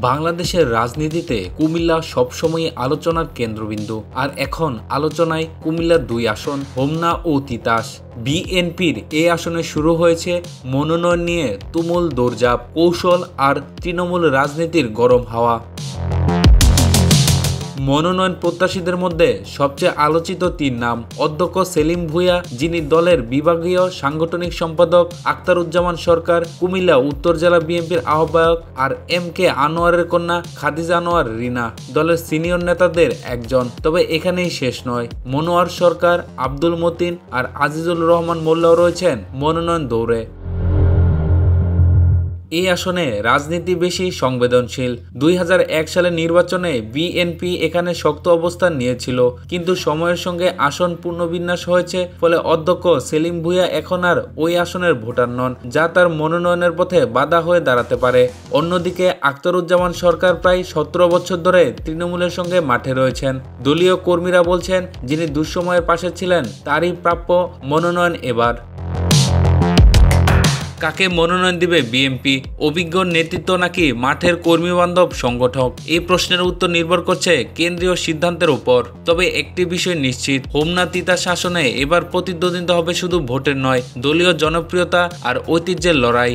বাংলাদেশের রাজনীতিতে কুমিল্লা সবসময়ই আলোচনার কেন্দ্রবিন্দু। আর এখন আলোচনায় কুমিল্লার দুই আসন, হোমনা ও তিতাস। বিএনপির এই আসনে শুরু হয়েছে মনোনয়ন নিয়ে তুমুল দৌড়ঝাঁপ, কৌশল আর তৃণমূল রাজনীতির গরম হাওয়া। মনোনয়ন প্রত্যাশীদের মধ্যে সবচেয়ে আলোচিত তিন নাম: অধ্যক্ষ সেলিম ভূঁইয়া, যিনি দলের বিভাগীয় সাংগঠনিক সম্পাদক; আখতারুজ্জামান সরকার, কুমিল্লা উত্তর জেলা বিএনপির আহ্বায়ক; আর এম.কে. আনোয়ারের কন্যা খাদিজা আনোয়ার রিনা, দলের সিনিয়র নেতাদের একজন। তবে এখানেই শেষ নয়, মনোয়ার সরকার, আব্দুল মতিন আর আজিজুল রহমান মোল্লাও রয়েছেন মনোনয়ন দৌড়ে। এই আসনে রাজনীতি বেশি সংবেদনশীল। 2001 সালের নির্বাচনে বিএনপি এখানে শক্ত অবস্থান নিয়েছিল, কিন্তু সময়ের সঙ্গে আসন পুনর্বিন্যাস হয়েছে, ফলে অধ্যক্ষ সেলিম ভূঁইয়া এখন আর ওই আসনের ভোটার নন, যা তার মনোনয়নের পথে বাধা হয়ে দাঁড়াতে পারে। অন্যদিকে আখতারুজ্জামান সরকার প্রায় 17 বছর ধরে তৃণমূলের সঙ্গে মাঠে রয়েছেন। দলীয় কর্মীরা বলছেন, যিনি দুঃসময়ের পাশে ছিলেন তারই প্রাপ্য মনোনয়ন এবার। কাকে মনোনয়ন দিবে বিএনপি? অভিজ্ঞ নেতৃত্ব নাকি মাঠের কর্মীবান্ধব সংগঠক? এই প্রশ্নের উত্তর নির্ভর করছে কেন্দ্রীয় সিদ্ধান্তের উপর। তবে একটি বিষয় নিশ্চিত, হোমনা তিতাস আসনে এবার প্রতিদ্বন্দ্বিতা হবে শুধু ভোটের নয়, দলীয় জনপ্রিয়তা আর ঐতিহ্যের লড়াই।